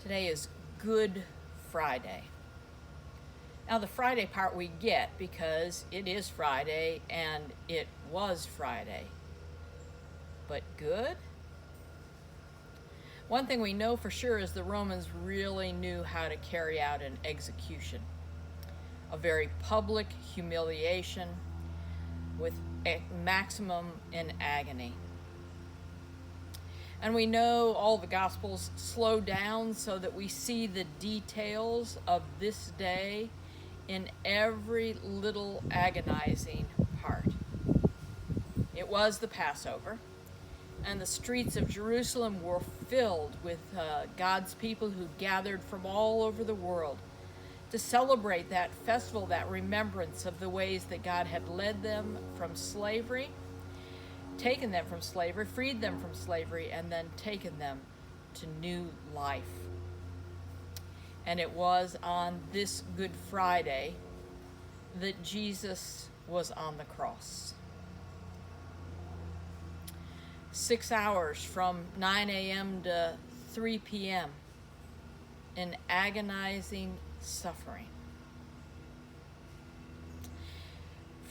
Today is Good Friday. Now, the Friday part we get because it is Friday and it was Friday. But good? One thing we know for sure is the Romans really knew how to carry out an execution, a very public humiliation with a maximum in agony. And we know all the Gospels slow down so that we see the details of this day in every little agonizing part. It was the Passover, and the streets of Jerusalem were filled with God's people who gathered from all over the world to celebrate that festival, that remembrance of the ways that God had led them from slavery, taken them from slavery, freed them from slavery, and then taken them to new life. And it was on this Good Friday that Jesus was on the cross. 6 hours from 9 a.m. to 3 p.m. in agonizing suffering.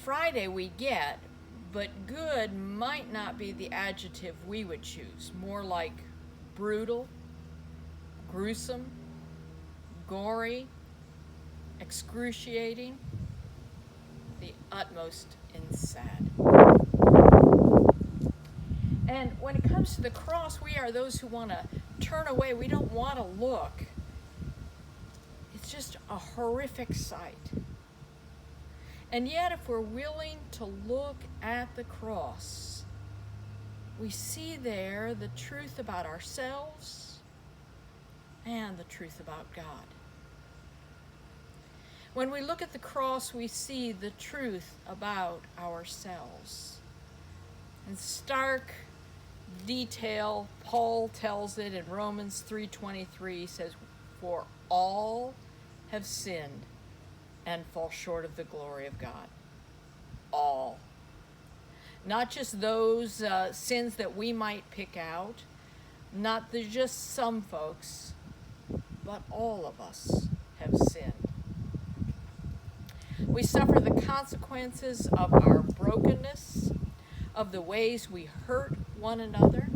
Friday we get, but good might not be the adjective we would choose. More like brutal, gruesome, gory, excruciating, the utmost in sad. And when it comes to the cross, we are those who want to turn away. We don't want to look. It's just a horrific sight. And yet, if we're willing to look at the cross, we see there the truth about ourselves and the truth about God. When we look at the cross, we see the truth about ourselves. In stark detail, Paul tells it in Romans 3:23. He says, "For all have sinned and fall short of the glory of God." All. Not just those sins that we might pick out, not just some folks, but all of us have sinned. We suffer the consequences of our brokenness, of the ways we hurt one another.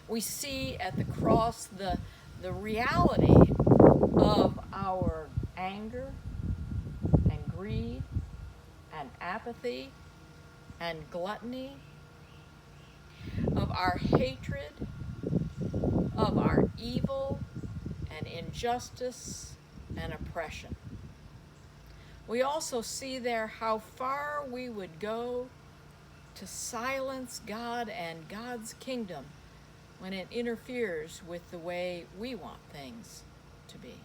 We see at the cross the reality of our anger and greed and apathy and gluttony, of our hatred, of our evil and injustice and oppression. We also see there how far we would go to silence God and God's kingdom when it interferes with the way we want things to be.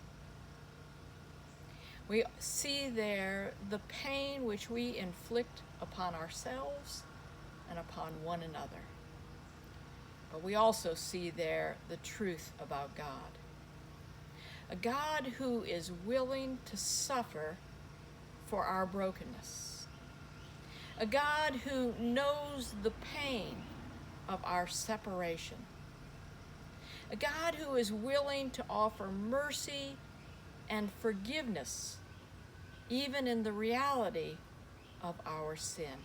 We see there the pain which we inflict upon ourselves and upon one another. But we also see there the truth about God. A God who is willing to suffer for our brokenness. A God who knows the pain of our separation. A God who is willing to offer mercy and forgiveness, even in the reality of our sin.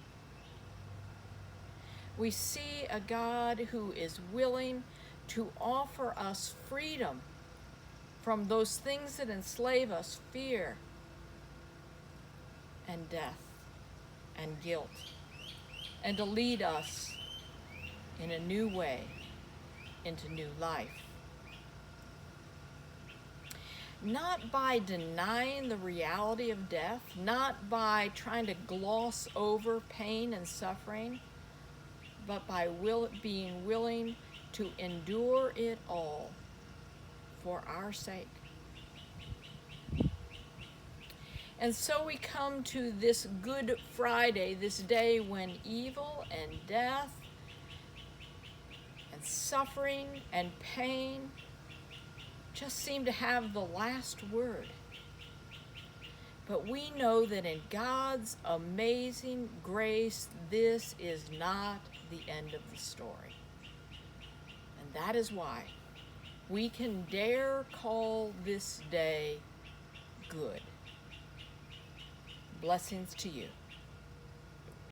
We see a God who is willing to offer us freedom from those things that enslave us, fear and death and guilt, and to lead us in a new way into new life. Not by denying the reality of death, not by trying to gloss over pain and suffering, but by being willing to endure it all for our sake. And so we come to this Good Friday, this day when evil and death and suffering and pain just seem to have the last word. But we know that in God's amazing grace, this is not the end of the story. And that is why we can dare call this day good. Blessings to you.